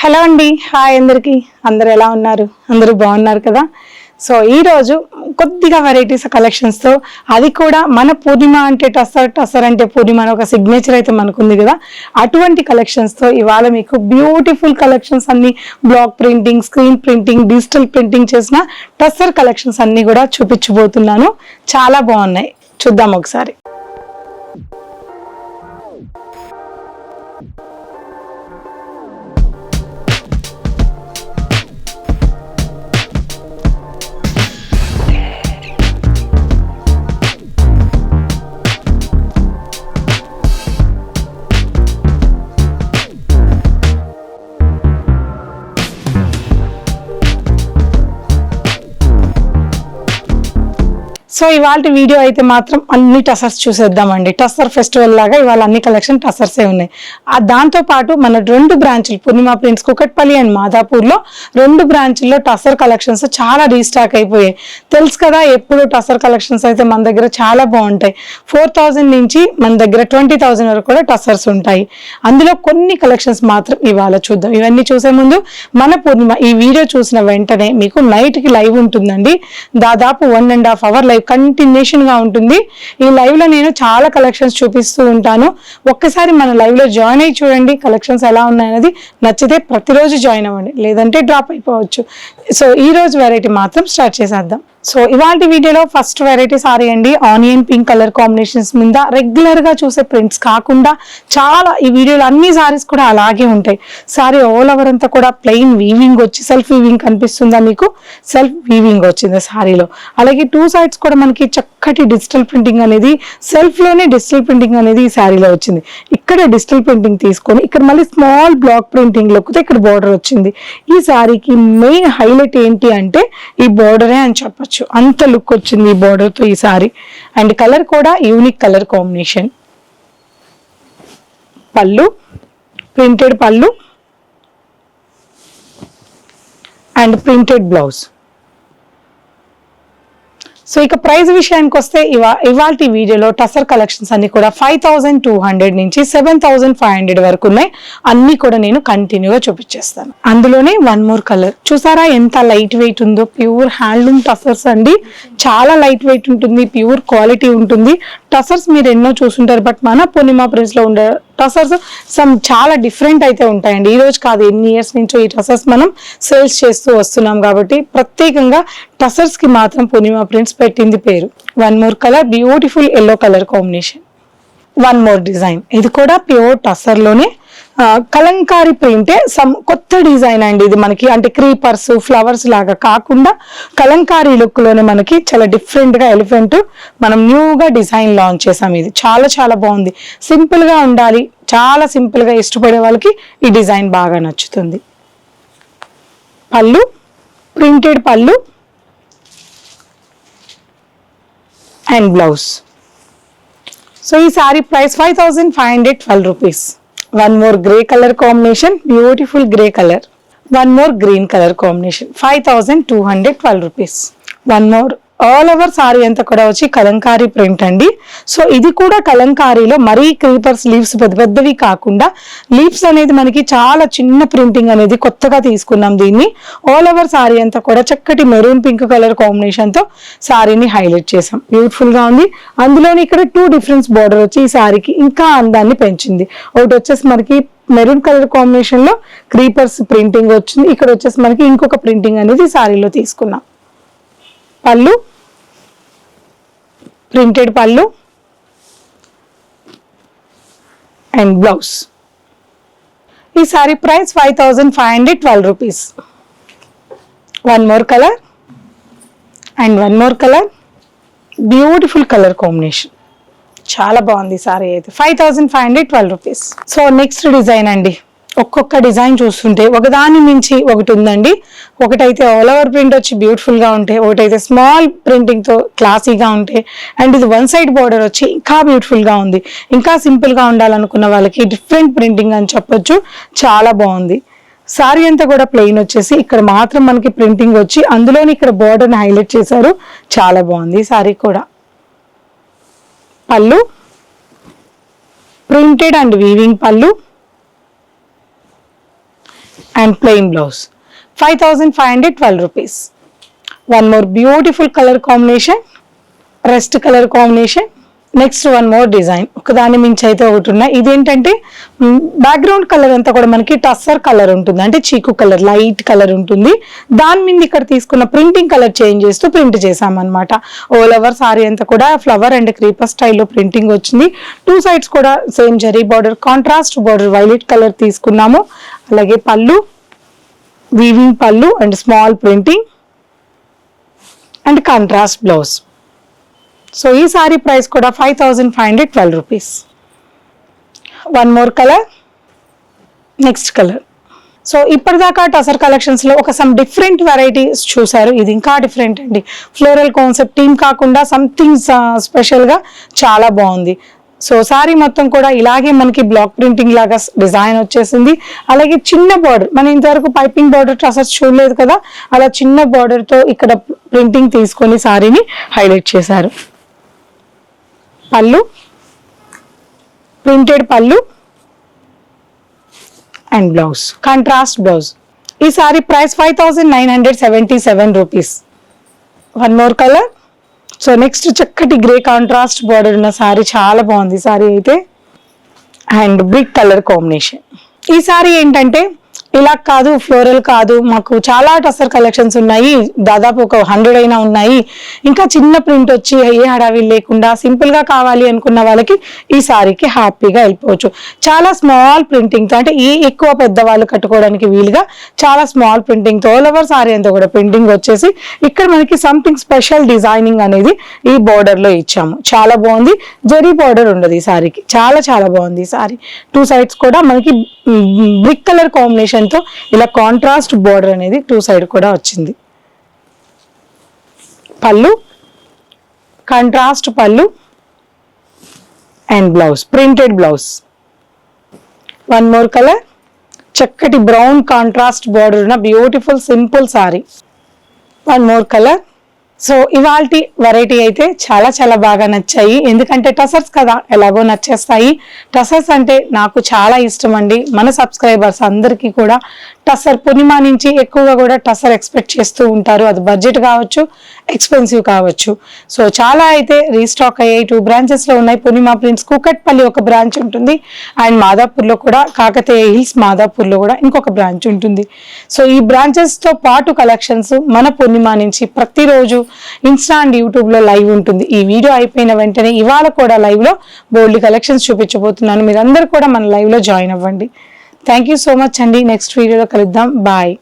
Hello అండి, hi అందరికి. అందరు ఎలా ఉన్నారు? అందరూ బాగున్నారు కదా? సో ఈ రోజు కొద్దిగా వెరైటీస్ కలెక్షన్స్ తో, అది కూడా మన పూర్ణిమ అంటే టసర్ అంటే పూర్ణిమ అని ఒక సిగ్నేచర్ అయితే మనకుంది కదా, అటువంటి కలెక్షన్స్ తో ఇవాళ మీకు బ్యూటిఫుల్ కలెక్షన్స్ అన్ని block printing, screen printing, digital printing చేసిన టసర్ కలెక్షన్స్ అన్ని కూడా చూపించబోతున్నాను. చాలా బాగున్నాయి, చూద్దాం ఒకసారి. సో ఇవాళ వీడియో అయితే మాత్రం అన్ని టసర్స్ చూసేద్దామండి. టసర్ ఫెస్టివల్ లాగా ఇవాళ అన్ని కలెక్షన్ టసర్సే ఉన్నాయి. దాంతో పాటు మన 2 బ్రాంచ్లు పూర్ణిమ ప్రింట్స్ కుకట్పల్లి అండ్ మాదాపూర్లో 2 బ్రాంచ్ల్లో టసర్ కలెక్షన్స్ చాలా రీస్టాక్ అయిపోయాయి. తెలుసు కదా, ఎప్పుడు టసర్ కలెక్షన్స్ అయితే మన దగ్గర చాలా బాగుంటాయి. 4000 నుంచి మన దగ్గర 20,000 వరకు కూడా టసర్స్ ఉంటాయి. అందులో కొన్ని కలెక్షన్స్ మాత్రం ఇవాళ చూద్దాం. ఇవన్నీ చూసే ముందు మన పూర్ణిమ ఈ వీడియో చూసిన వెంటనే మీకు నైట్కి లైవ్ ఉంటుందండి. దాదాపు 1.5 hour లైవ్ కంటిన్యూషన్ గా ఉంటుంది. ఈ లైవ్ లో నేను చాలా కలెక్షన్స్ చూపిస్తూ ఉంటాను. ఒక్కసారి మన లైవ్ లో జాయిన్ అయ్యి చూడండి కలెక్షన్స్ ఎలా ఉన్నాయనేది. నచ్చితే ప్రతిరోజు జాయిన్ అవ్వండి, లేదంటే డ్రాప్ అయిపోవచ్చు. సో ఈ రోజు వెరైటీ మాత్రం స్టార్ట్ చేసేద్దాం. సో ఇవాళ వీడియోలో ఫస్ట్ వెరైటీ సారీ అండి. ఆనియన్ పింక్ కలర్ కాంబినేషన్స్ మీద రెగ్యులర్ గా చూసే ప్రింట్స్ కాకుండా చాలా ఈ వీడియోలో అన్ని సారీస్ కూడా అలాగే ఉంటాయి. సారీ ఆల్ ఓవర్ అంతా కూడా ప్లెయిన్ వీవింగ్ వచ్చి సెల్ఫ్ వీవింగ్ కనిపిస్తుందా మీకు? సెల్ఫ్ వీవింగ్ వచ్చింది సారీలో. అలాగే 2 sides కూడా మనకి చక్కటి డిజిటల్ ప్రింటింగ్ అనేది, సెల్ఫ్ లోనే డిజిటల్ ప్రింటింగ్ అనేది ఈ సారీలో వచ్చింది. ఇక్కడ డిజిటల్ ప్రింటింగ్ తీసుకొని ఇక్కడ మళ్ళీ స్మాల్ బ్లాక్ ప్రింటింగ్ లోకి ఇక్కడ బోర్డర్ వచ్చింది. ఈ సారీకి మెయిన్ హైలైట్ ఏంటి అంటే ఈ బోర్డరే అని చెప్పచ్చు. అంత లుక్ వచ్చింది ఈ బోర్డర్ తో ఈ సారీ. అండ్ కలర్ కూడా యూనిక్ కలర్ కాంబినేషన్. పళ్ళు ప్రింటెడ్ పళ్ళు అండ్ ప్రింటెడ్ బ్లౌజ్. సో ఇక ప్రైస్ విషయానికి వస్తే ఇవాళ వీడియోలో టసర్ కలెక్షన్స్ అన్ని కూడా 5200 నుంచి 7500 వరకు ఉన్నాయి. అన్ని కూడా నేను కంటిన్యూగా చూపించేస్తాను. అందులోనే 1 more కలర్ చూసారా ఎంత లైట్ వెయిట్ ఉందో. ప్యూర్ హ్యాండ్లూమ్ టసర్స్ అండి, చాలా లైట్ వెయిట్ ఉంటుంది, ప్యూర్ క్వాలిటీ ఉంటుంది. టసర్స్ మీరు ఎన్నో చూసుంటారు, బట్ మన పూర్ణిమ ప్రింట్స్ లో ఉండే టసర్స్ చాలా డిఫరెంట్ అయితే ఉంటాయండి. ఈ రోజు కాదు, ఎన్ని ఇయర్స్ నుంచో ఈ టసర్స్ మనం సేల్స్ చేస్తూ వస్తున్నాం కాబట్టి ప్రత్యేకంగా టసర్స్ కి మాత్రం పూర్ణిమ ప్రింట్స్ పెట్టింది పేరు. 1 more colour, beautiful yellow colour combination. 1 more design, ఇది కూడా ప్యూర్ టసర్ లోనే కలంకారీ ప్రింటే. కొత్త డిజైన్ అండి ఇది మనకి. అంటే క్రీపర్స్, ఫ్లవర్స్ లాగా కాకుండా కలంకారీ లుక్ లోనే మనకి చాలా డిఫరెంట్ గా ఎలిఫెంట్ మనం న్యూగా డిజైన్ లాంచ్ చేసాం. ఇది చాలా చాలా బాగుంది. సింపుల్ గా ఉండాలి, చాలా సింపుల్ గా ఇష్టపడే వాళ్ళకి ఈ డిజైన్ బాగా నచ్చుతుంది. పళ్ళు ప్రింటెడ్ పళ్ళు అండ్ బ్లౌజ్. సో ఈ sorry price 5512 rupees. 1 more grey colour combination, beautiful grey colour. 1 more green colour combination, 5212 rupees. 1 more all over sorry అంతా కూడా వచ్చి కలంకారీ ప్రింట్ అండి. సో ఇది కూడా కలంకారీలో మరీ క్రీపర్స్ లీవ్స్ పెద్ద పెద్దవి కాకుండా, లీవ్స్ అనేది మనకి చాలా చిన్న ప్రింటింగ్ అనేది కొత్తగా తీసుకున్నాం దీన్ని. ఆల్ ఓవర్ సారీ అంతా కూడా చక్కటి మెరూన్ పింక్ కలర్ కాంబినేషన్ తో సారీని హైలైట్ చేసాం. బ్యూటిఫుల్ గా ఉంది. అందులోని ఇక్కడ 2 డిఫరెన్స్ బోర్డర్ వచ్చి ఈ సారీకి ఇంకా అందాన్ని పెంచింది. ఒకటి వచ్చేసి మనకి మెరూన్ కలర్ కాంబినేషన్ లో క్రీపర్స్ ప్రింటింగ్ వచ్చింది. ఇక్కడ వచ్చేసి మనకి ఇంకొక ప్రింటింగ్ అనేది సారీలో తీసుకున్నాం. పళ్ళు ప్రింటెడ్ పళ్ళు అండ్ బ్లౌజ్. ఈ sorry price 5512 rupees. 1 more colour and 1 more colour, beautiful colour combination. చాలా బాగుంది సారీ అయితే. 5512 రూపీస్. సో నెక్స్ట్ డిజైన్ అండి. ఒక్కొక్క డిజైన్ చూస్తుంటే ఒకదాని మించి ఒకటి ఉందండి. ఒకటైతే ఆల్ ఓవర్ ప్రింట్ వచ్చి బ్యూటిఫుల్ గా ఉంటే, ఒకటైతే స్మాల్ ప్రింటింగ్ తో క్లాసీగా ఉంటే, అండ్ ఇది 1 side బోర్డర్ వచ్చి ఇంకా బ్యూటిఫుల్ గా ఉంది. ఇంకా సింపుల్ గా ఉండాలనుకున్న వాళ్ళకి డిఫరెంట్ ప్రింటింగ్ అని చెప్పొచ్చు. చాలా బాగుంది. సారీ అంతా కూడా ప్లెయిన్ వచ్చేసి ఇక్కడ మాత్రం మనకి ప్రింటింగ్ వచ్చి అందులోని ఇక్కడ బోర్డర్ ని హైలైట్ చేశారు. చాలా బాగుంది సారీ కూడా. పళ్ళు ప్రింటెడ్ అండ్ వీవింగ్ పళ్ళు and plain blouse 5512 rupees. One more beautiful colour combination, rest colour combination. Next one more design, ఒకదాని మించి అయితే ఒకటి ఉన్నాయి. ఇదేంటంటే బ్యాక్గ్రౌండ్ కలర్ అంతా కూడా మనకి టస్సర్ కలర్ ఉంటుంది, అంటే చీకు కలర్, లైట్ కలర్ ఉంటుంది. దాని మీద ఇక్కడ తీసుకున్న ప్రింటింగ్ కలర్ చేంజ్ చేస్తూ ప్రింట్ చేసామన్నమాట. ఆల్ ఓవర్ సారీ అంతా కూడా ఫ్లవర్ అండ్ క్రీపర్ స్టైల్లో ప్రింటింగ్ వచ్చింది. టూ సైడ్స్ కూడా same zari border, contrast border violet colour తీసుకున్నాము. అలాగే పళ్ళు, వీవింగ్ పళ్ళు and small printing and contrast blouse. So ఈ సారీ ప్రైస్ కూడా 5512 rupees. One more colour, next colour. So ఇప్పటిదాకా టసర్ కలెక్షన్స్ లో ఒక సమ్ డిఫరెంట్ వెరైటీస్ చూసారు. ఇది ఇంకా డిఫరెంట్ అండి, ఫ్లోరల్ కాన్సెప్ట్ థీమ్ కాకుండా సంథింగ్ స్పెషల్ గా చాలా బాగుంది. సో సారీ మొత్తం కూడా ఇలాగే మనకి బ్లాక్ ప్రింటింగ్ లాగా డిజైన్ వచ్చేసింది. అలాగే చిన్న బార్డర్, మనం ఇంతవరకు పైపింగ్ బార్డర్ టసర్స్ చూడలేదు కదా, అలా చిన్న బార్డర్ తో ఇక్కడ ప్రింటింగ్ తీసుకొని సారీని హైలైట్ చేశారు. పళ్ళు, ప్రింటెడ్ పళ్ళు అండ్ బ్లౌజ్, కాంట్రాస్ట్ బ్లౌజ్. ఈ sorry price 5977 rupees. One more colour. So next చక్కటి గ్రే కాంట్రాస్ట్ బార్డర్ ఉన్న సారీ, చాలా బాగుంది సారీ అయితే. And brick colour combination. ఈ సారీ ఏంటంటే ఇలా కాదు, ఫ్లోరల్ కాదు, మాకు చాలా టసర్ కలెక్షన్స్ ఉన్నాయి, దాదాపు ఒక 100 అయినా ఉన్నాయి. ఇంకా చిన్న ప్రింట్ వచ్చి ఏ హడావిడి లేకుండా సింపుల్ గా కావాలి అనుకున్న వాళ్ళకి ఈ సారీకి హ్యాపీగా వెళ్ళిపోవచ్చు. చాలా స్మాల్ ప్రింటింగ్ తో, అంటే ఎక్కువ పెద్దవాళ్ళు కట్టుకోవడానికి వీలుగా చాలా స్మాల్ ప్రింటింగ్ తో ఆల్ ఓవర్ సారీ అంతా కూడా ప్రింటింగ్ వచ్చేసి ఇక్కడ మనకి సంథింగ్ స్పెషల్ డిజైనింగ్ అనేది ఈ బార్డర్ లో ఇచ్చాము. చాలా బాగుంది. జరీ బార్డర్ ఉండదు ఈ సారీకి, చాలా చాలా బాగుంది ఈ సారీ. టూ సైడ్స్ కూడా మనకి బ్రిక్ కలర్ కాంబినేషన్ తో ఇలా కాంట్రాస్ట్ బోర్డర్ అనేది టూ సైడ్ కూడా వచ్చింది. పళ్ళు, కాంట్రాస్ట్ పళ్ళు and blouse, printed blouse. One more colour, చక్కటి బ్రౌన్ కాంట్రాస్ట్ బోర్డర్ ఉన్న beautiful simple sorry. One more colour. So ఇవాల్టి వెరైటీ అయితే చాలా చాలా బాగా నచ్చాయి, ఎందుకంటే టసర్స్ కదా ఎలాగో నచ్చేస్తాయి. టసర్స్ అంటే నాకు చాలా ఇష్టం అండి. మన సబ్స్క్రైబర్స్ అందరికీ కూడా టసర్, పూర్ణిమ నుంచి ఎక్కువగా కూడా టసర్ ఎక్స్పెక్ట్ చేస్తూ ఉంటారు. అది బడ్జెట్ కావచ్చు, ఎక్స్పెన్సివ్ కావచ్చు. సో చాలా అయితే రీస్టాక్ అయ్యాయి. 2 బ్రాంచెస్ లో ఉన్నాయి. పూర్ణిమ ప్రింట్స్ కూకట్పల్లి ఒక బ్రాంచ్ ఉంటుంది, అండ్ మాదాపూర్లో కూడా, కాకతీయ హిల్స్ మాదాపూర్లో కూడా ఇంకొక బ్రాంచ్ ఉంటుంది. సో ఈ బ్రాంచెస్ తో పాటు కలెక్షన్స్ మన పూర్ణిమ నుంచి ప్రతిరోజు ఇన్స్టా అండ్ యూట్యూబ్ లో లైవ్ ఉంటుంది. ఈ వీడియో అయిపోయిన వెంటనే ఇవాళ కూడా లైవ్ లో బోల్డ్ కలెక్షన్స్ చూపించబోతున్నాను. మీరందరూ కూడా మన లైవ్ లో జాయిన్ అవ్వండి. థ్యాంక్ యూ సో మచ్ అండి. నెక్స్ట్ వీడియోలో కలుద్దాం. బాయ్.